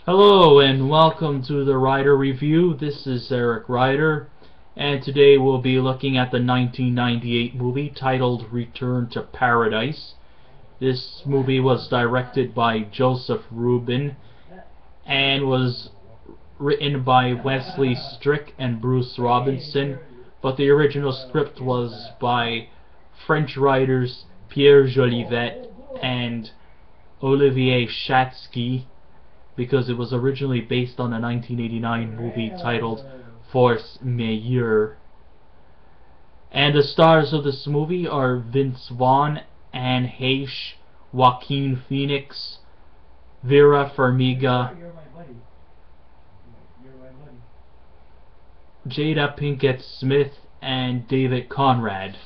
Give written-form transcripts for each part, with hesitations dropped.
Hello and welcome to the Ryder Review. This is Eric Ryder, and today we'll be looking at the 1998 movie titled Return to Paradise. This movie was directed by Joseph Ruben and was written by Wesley Strick and Bruce Robinson, but the original script was by French writers Pierre Jolivet and Olivier Chatsky, because it was originally based on a 1989 movie titled Force Majeure. And the stars of this movie are Vince Vaughn, Heche, Joaquin Phoenix, Vera Fermiga, Jada Pinkett-Smith, and David Conrad.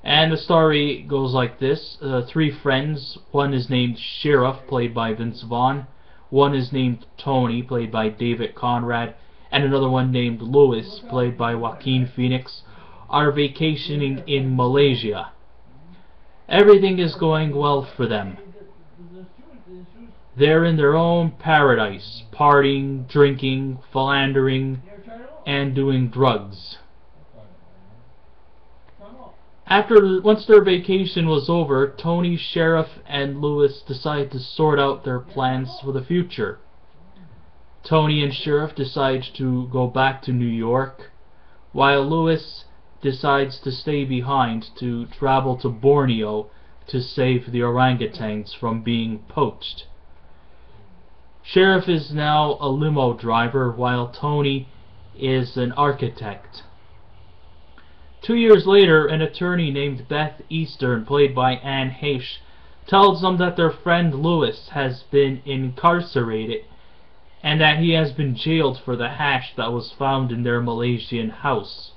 And the story goes like this. Three friends. One is named Sheriff, played by Vince Vaughn. One is named Tony, played by David Conrad. And another one named Louis, played by Joaquin Phoenix, are vacationing in Malaysia. Everything is going well for them. They're in their own paradise, partying, drinking, philandering, and doing drugs. Once their vacation was over, Tony, Sheriff, and Louis decide to sort out their plans for the future. Tony and Sheriff decide to go back to New York, while Louis decides to stay behind to travel to Borneo to save the orangutans from being poached. Sheriff is now a limo driver, while Tony is an architect. 2 years later, an attorney named Beth Eastern, played by Heche, tells them that their friend Louis has been incarcerated and that he has been jailed for the hash that was found in their Malaysian house.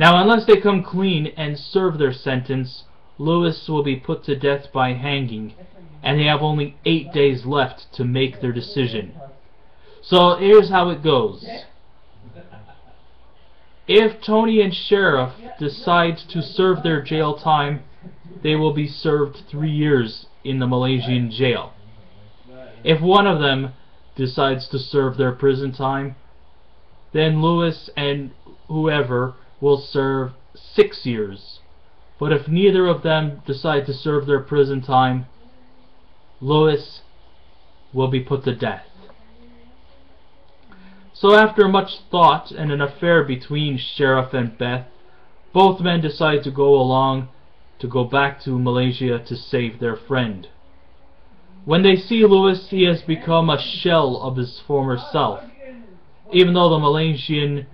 Now, unless they come clean and serve their sentence, Louis will be put to death by hanging, and they have only 8 days left to make their decision. So here's how it goes. If Tony and Sheriff decide to serve their jail time, they will be served 3 years in the Malaysian jail. If one of them decides to serve their prison time, then Louis and whoever will serve 6 years. But if neither of them decide to serve their prison time, Louis will be put to death. So after much thought and an affair between Sheriff and Beth, both men decide to go back to Malaysia to save their friend. When they see Louis, he has become a shell of his former self. Even though the Malaysian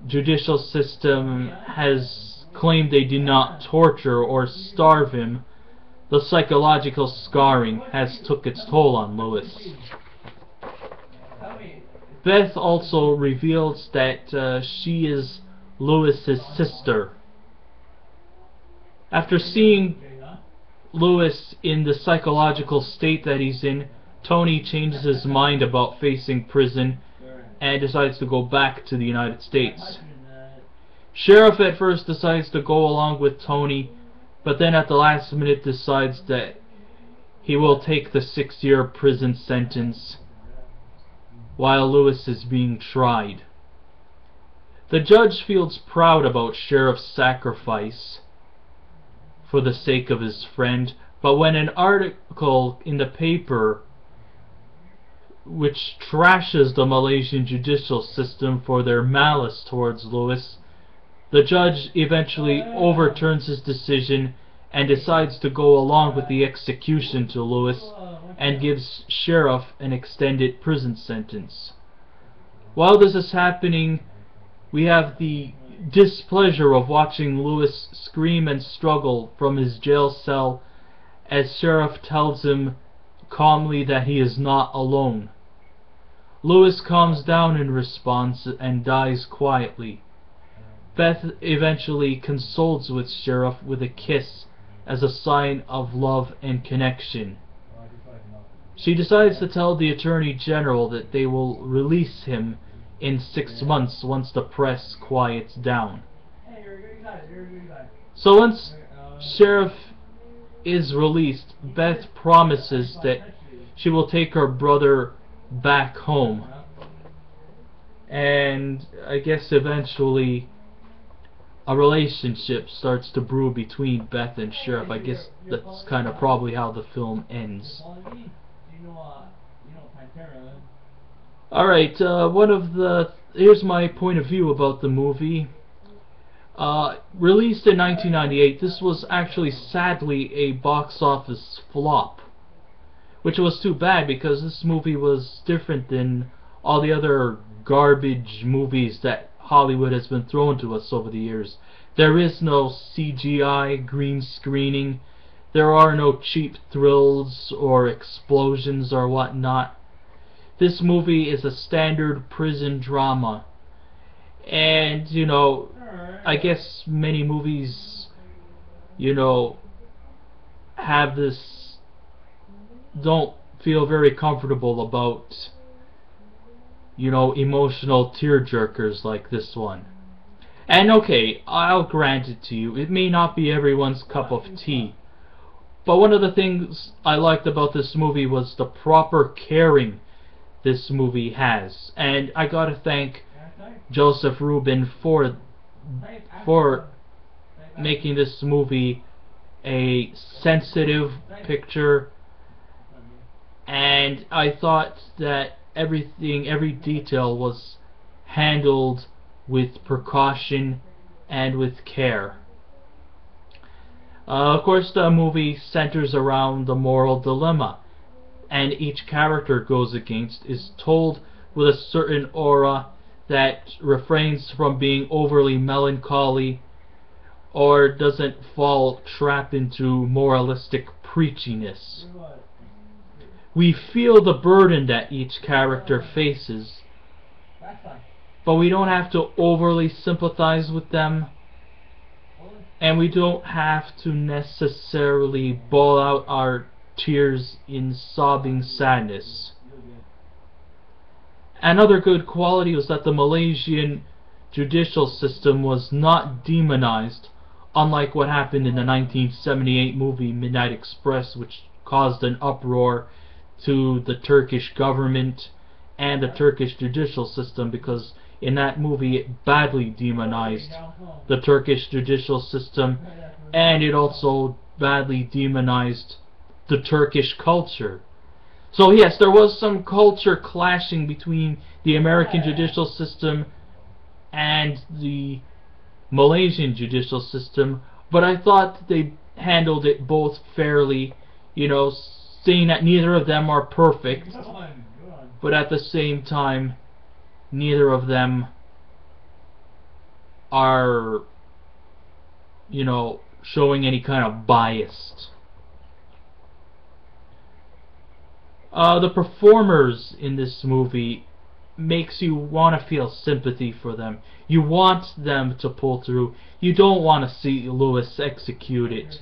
judicial system has claimed they did not torture or starve him, the psychological scarring has took its toll on Louis. Beth also reveals that she is Louis's sister. After seeing Louis in the psychological state that he's in, Tony changes his mind about facing prison and decides to go back to the United States. Sheriff at first decides to go along with Tony, but then at the last minute decides that he will take the 6-year prison sentence while Louis is being tried. The judge feels proud about Sheriff's sacrifice for the sake of his friend, but when an article in the paper which trashes the Malaysian judicial system for their malice towards Louis, the judge eventually overturns his decision and decides to go along with the execution to Louis and gives Sheriff an extended prison sentence. While this is happening, we have the displeasure of watching Louis scream and struggle from his jail cell as Sheriff tells him calmly that he is not alone. Louis calms down in response and dies quietly. Beth eventually consoles with Sheriff with a kiss as a sign of love and connection. She decides to tell the Attorney General that they will release him in 6 months once the press quiets down. So once Sheriff is released, Beth promises that she will take her brother back home. And I guess eventually a relationship starts to brew between Beth and Sheriff. I guess that's kind of probably how the film ends. Alright, here's my point of view about the movie. Released in 1998, this was actually sadly a box office flop, which was too bad because this movie was different than all the other garbage movies that Hollywood has been thrown to us over the years. There is no CGI green screening, there are no cheap thrills or explosions or whatnot. This movie is a standard prison drama. And, you know, I guess many movies, you know, have this, don't feel very comfortable about, you know, emotional tearjerkers like this one. And okay, I'll grant it to you, it may not be everyone's cup of tea. But one of the things I liked about this movie was the proper caring this movie has. And I gotta thank Joseph Ruben for making this movie a sensitive picture, and I thought that every detail was handled with precaution and with care. Of course, the movie centers around the moral dilemma, and each character goes against is told with a certain aura that refrains from being overly melancholy or doesn't fall trap into moralistic preachiness. We feel the burden that each character faces, but we don't have to overly sympathize with them, and we don't have to necessarily bawl out our tears in sobbing sadness. Another good quality was that the Malaysian judicial system was not demonized, unlike what happened in the 1978 movie Midnight Express, which caused an uproar to the Turkish government and the Turkish judicial system, because in that movie it badly demonized the Turkish judicial system, and it also badly demonized the Turkish culture. So yes, there was some culture clashing between the American judicial system and the Malaysian judicial system, but I thought they handled it both fairly, you know, saying that neither of them are perfect, but at the same time, neither of them are, you know, showing any kind of bias. The performers in this movie makes you want to feel sympathy for them. You want them to pull through. You don't want to see Lewis executed.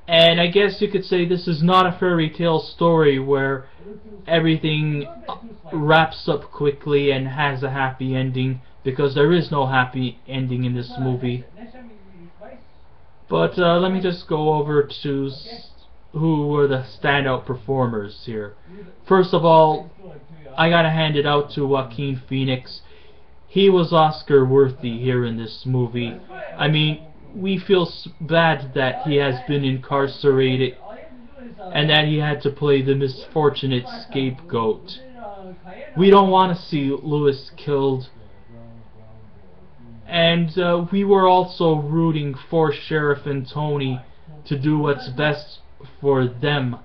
And I guess you could say this is not a fairy tale story where everything wraps up quickly and has a happy ending, because there is no happy ending in this movie. But let me just go over to who were the standout performers here. First of all, I gotta hand it out to Joaquin Phoenix. He was Oscar worthy here in this movie. I mean, we feel bad that he has been incarcerated and that he had to play the misfortunate scapegoat. We don't want to see Lewis killed. And we were also rooting for Sheriff and Tony to do what's best for them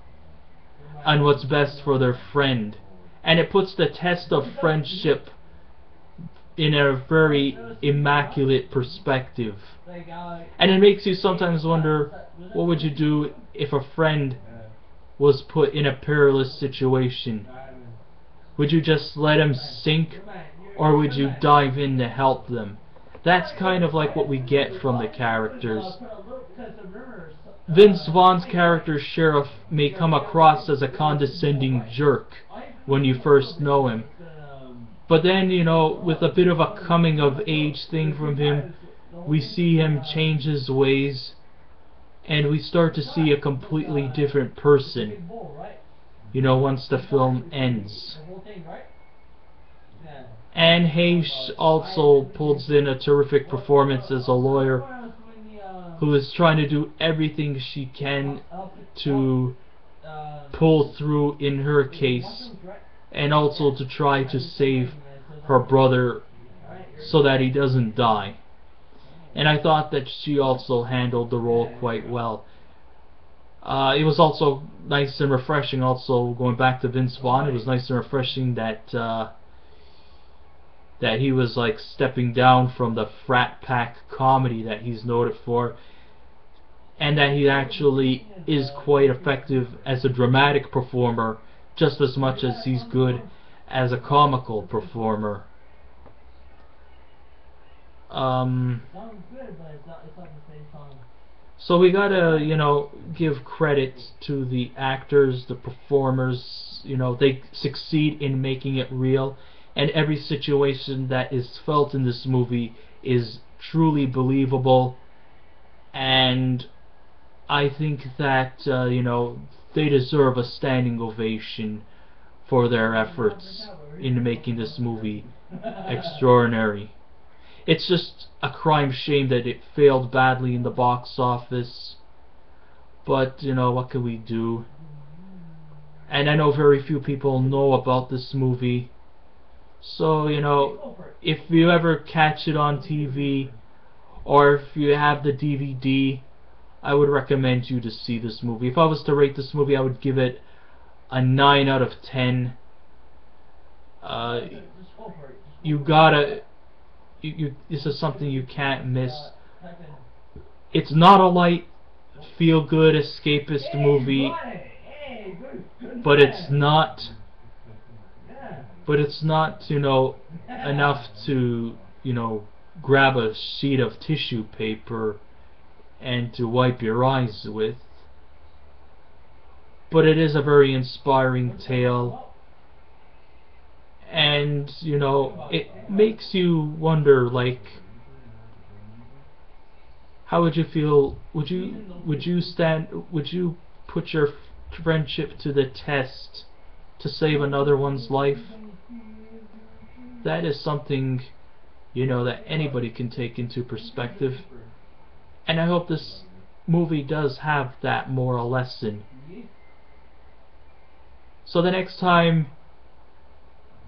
and what's best for their friend. And it puts the test of friendship in a very immaculate perspective. And it makes you sometimes wonder, what would you do if a friend was put in a perilous situation? Would you just let him sink, or would you dive in to help them? That's kind of like what we get from the characters. Vince Vaughn's character Sheriff may come across as a condescending jerk when you first know him, but then, you know, with a bit of a coming of age thing from him, we see him change his ways, and we start to see a completely different person, you know, once the film ends. And Heche also pulls in a terrific performance as a lawyer who is trying to do everything she can to pull through in her case, and also to try to save her brother so that he doesn't die. And I thought that she also handled the role quite well. It was also nice and refreshing, also going back to Vince Vaughn, it was nice and refreshing that that he was like stepping down from the frat pack comedy that he's noted for, and that he actually is quite effective as a dramatic performer just as much as he's good as a comical performer. So we gotta, you know, give credit to the actors, the performers. You know, they succeed in making it real, and every situation that is felt in this movie is truly believable, and I think that, you know, they deserve a standing ovation for their efforts in making this movie extraordinary. It's just a crime shame that it failed badly in the box office, but, you know, what can we do? And I know very few people know about this movie, so, you know, if you ever catch it on TV, or if you have the DVD, I would recommend you to see this movie. If I was to rate this movie, I would give it a 9 out of 10. You gotta... this is something you can't miss. It's not a light, feel-good, escapist movie, but it's not, you know, enough to, you know, grab a sheet of tissue paper and to wipe your eyes with. But it is a very inspiring tale, and, you know, it makes you wonder, like, how would you feel? Would you put your friendship to the test to save another one's life? That is something, you know, that anybody can take into perspective, and I hope this movie does have that moral lesson. So the next time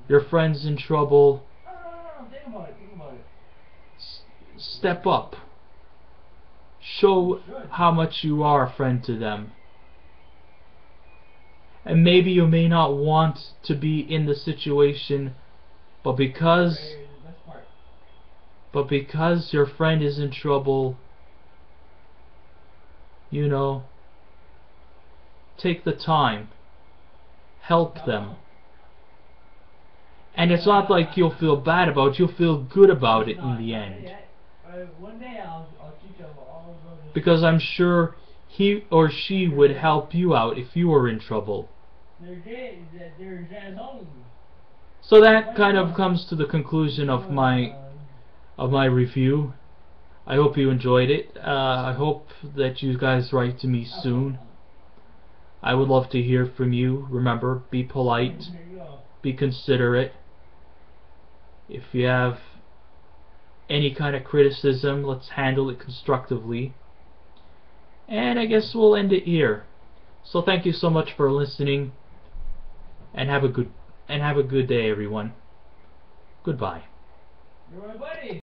your friend's in trouble, step up. Show how much you are a friend to them. And maybe you may not want to be in the situation, but because your friend is in trouble, you know, take the time. Help them. And it's not like you'll feel bad about it, you'll feel good about it in the end. Because I'm sure he or she would help you out if you were in trouble. So that kind of comes to the conclusion of my review. I hope you enjoyed it. I hope that you guys write to me soon. I would love to hear from you. Remember, be polite, be considerate. If you have any kind of criticism, let's handle it constructively. And I guess we'll end it here. So thank you so much for listening, and have a good day, everyone. Goodbye.